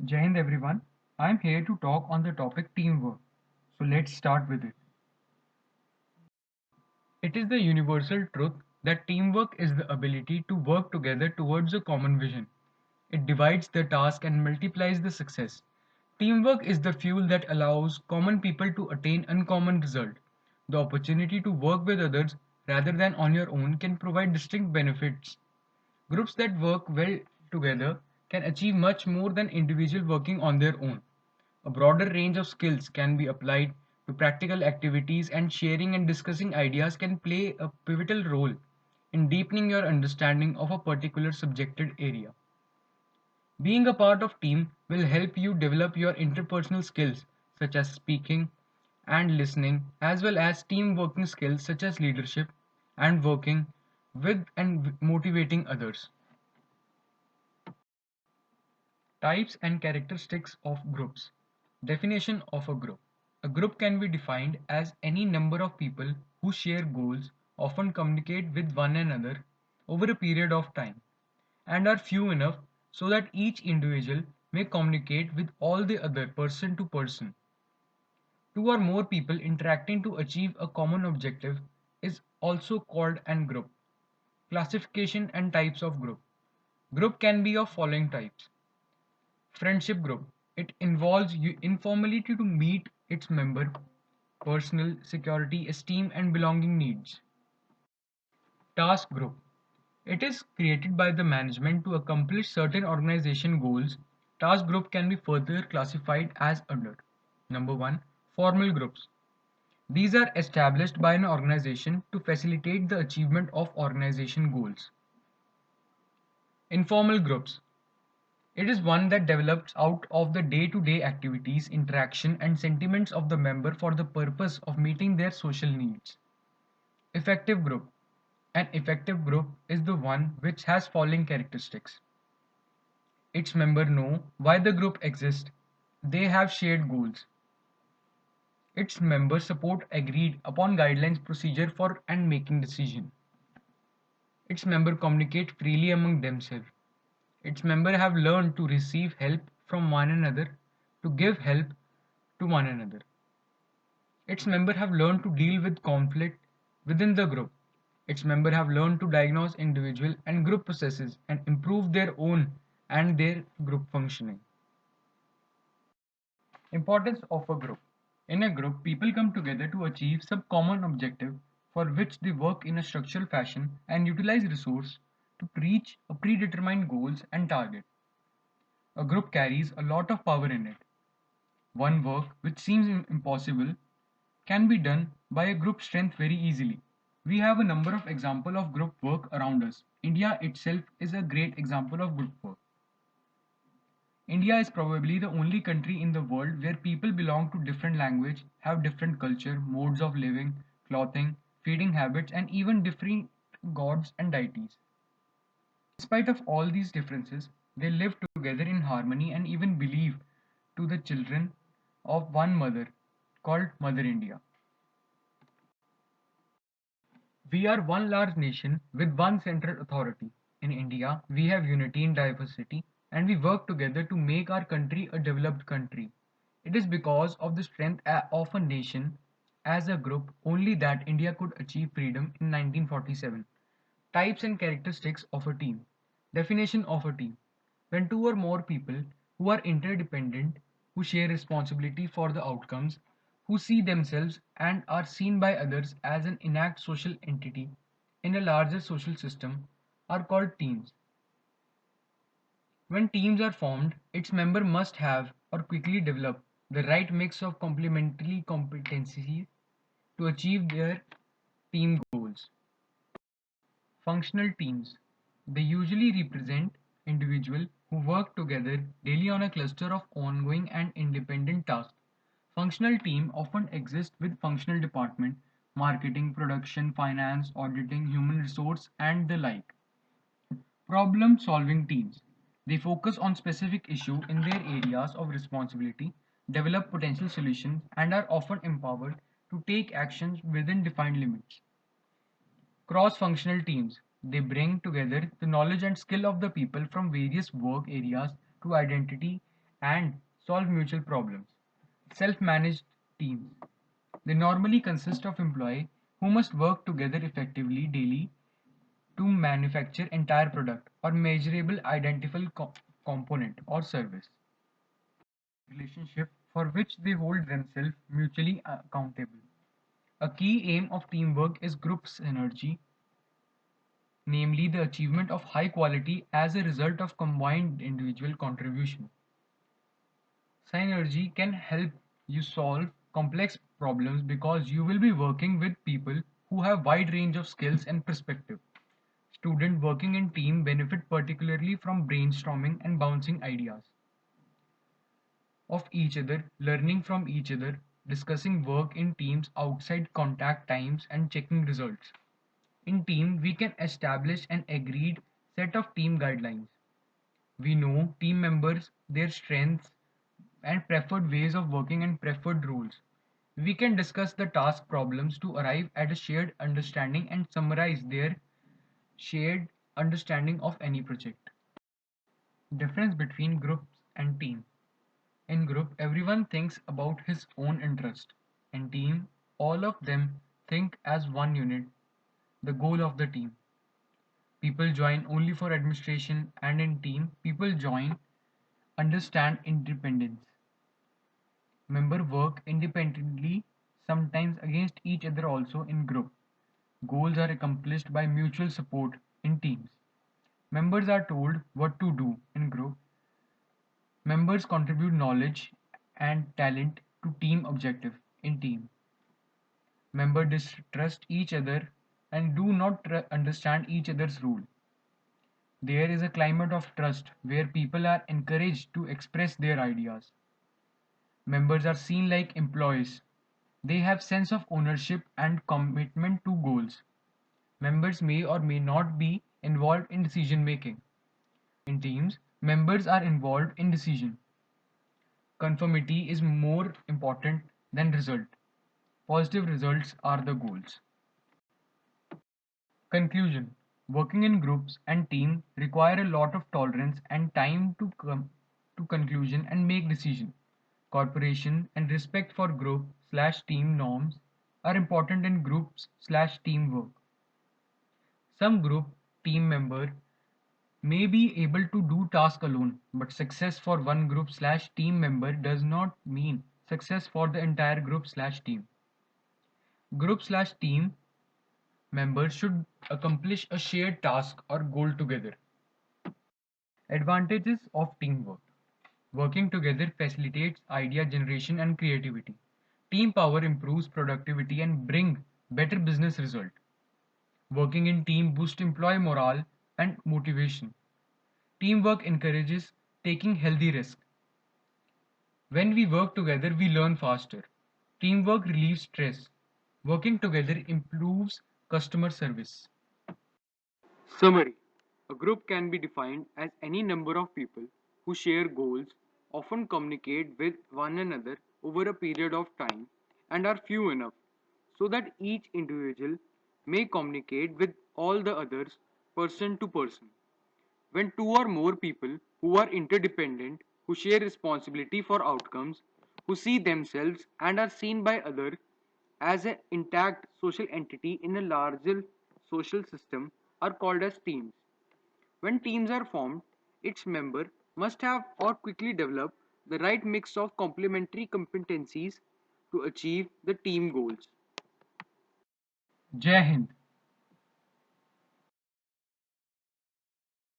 Jai Hind everyone. I am here to talk on the topic teamwork. So let's start with it. It is the universal truth that teamwork is the ability to work together towards a common vision. It divides the task and multiplies the success. Teamwork is the fuel that allows common people to attain uncommon result. The opportunity to work with others rather than on your own can provide distinct benefits. Groups that work well together can achieve much more than individuals working on their own. A broader range of skills can be applied to practical activities, and sharing and discussing ideas can play a pivotal role in deepening your understanding of a particular subjected area. Being a part of team will help you develop your interpersonal skills such as speaking and listening, as well as team working skills such as leadership and working with and motivating others. Types and characteristics of groups. Definition of a group. A group can be defined as any number of people who share goals, often communicate with one another over a period of time, and are few enough so that each individual may communicate with all the other person to person. Two or more people interacting to achieve a common objective is also called an group. Classification and types of group. Group can be of following types. Friendship group. It involves you informally to meet its member personal, security, esteem and belonging needs. Task group. It is created by the management to accomplish certain organization goals. Task group can be further classified as under. Number 1. Formal groups. These are established by an organization to facilitate the achievement of organization goals. Informal groups. It is one that develops out of the day-to-day activities, interaction, and sentiments of the member for the purpose of meeting their social needs. Effective group. An effective group is the one which has following characteristics. Its members know why the group exists. They have shared goals. Its members support agreed upon guidelines procedure for and making decision. Its members communicate freely among themselves. Its members have learned to receive help from one another, to give help to one another. Its members have learned to deal with conflict within the group. Its members have learned to diagnose individual and group processes and improve their own and their group functioning. Importance of a group. In a group, people come together to achieve some common objective for which they work in a structural fashion and utilize resources to reach a predetermined goals and target. A group carries a lot of power in it. One work which seems impossible can be done by a group strength very easily. We have a number of examples of group work around us. India itself is a great example of group work. India is probably the only country in the world where people belong to different language, have different culture, modes of living, clothing, feeding habits, and even different gods and deities. In spite of all these differences, they live together in harmony and even believe to the children of one mother called Mother India. We are one large nation with one central authority. In India, we have unity in diversity and we work together to make our country a developed country. It is because of the strength of a nation as a group only that India could achieve freedom in 1947. Types and characteristics of a team. Definition of a team. When two or more people who are interdependent, who share responsibility for the outcomes, who see themselves and are seen by others as an innate social entity in a larger social system, are called teams. When teams are formed, its members must have or quickly develop the right mix of complementary competencies to achieve their team goals. Functional teams. They usually represent individuals who work together daily on a cluster of ongoing and independent tasks. Functional team often exist with functional department, marketing, production, finance, auditing, human resource, and the like. Problem-solving teams. They focus on specific issue in their areas of responsibility, develop potential solutions, and are often empowered to take actions within defined limits. Cross-functional teams. They bring together the knowledge and skill of the people from various work areas to identity and solve mutual problems. Self-managed teams. They normally consist of employees who must work together effectively daily to manufacture entire product or measurable identifiable component or service. Relationship for which they hold themselves mutually accountable. A key aim of teamwork is group synergy, namely the achievement of high quality as a result of combined individual contribution. Synergy can help you solve complex problems because you will be working with people who have wide range of skills and perspective. Students working in team benefit particularly from brainstorming and bouncing ideas of each other, learning from each other, discussing work in teams outside contact times and checking results. In team, we can establish an agreed set of team guidelines. We know team members, their strengths, and preferred ways of working and preferred roles. We can discuss the task problems to arrive at a shared understanding and summarize their shared understanding of any project. Difference between groups and team. In group, everyone thinks about his own interest. In team, all of them think as one unit, the goal of the team. People join only for administration, and in team, people join, understand independence. Members work independently, sometimes against each other also in group. Goals are accomplished by mutual support in teams. Members are told what to do in group. Members contribute knowledge and talent to team objective in team. Members distrust each other and do not understand each other's rule. There is a climate of trust where people are encouraged to express their ideas. Members are seen like employees. They have sense of ownership and commitment to goals. Members may or may not be involved in decision making. In teams, members are involved in decision. Conformity is more important than result. Positive results are the goals. Conclusion. Working in groups and team require a lot of tolerance and time to come to conclusion and make decision. Cooperation and respect for group/team norms are important in groups/team work. Some group team member may be able to do task alone, but success for one group/team member does not mean success for the entire group/team. Group/team members should accomplish a shared task or goal together. Advantages of teamwork. Working together facilitates idea generation and creativity. Team power improves productivity and bring better business result. Working in team boosts employee morale and motivation. Teamwork encourages taking healthy risks. When we work together, we learn faster. Teamwork relieves stress. Working together improves customer service. Summary. A group can be defined as any number of people who share goals, often communicate with one another over a period of time, and are few enough so that each individual may communicate with all the others person to person. When two or more people who are interdependent, who share responsibility for outcomes, who see themselves and are seen by others as an intact social entity in a larger social system, are called as teams. When teams are formed, its members must have or quickly develop the right mix of complementary competencies to achieve the team goals. Jai Hind.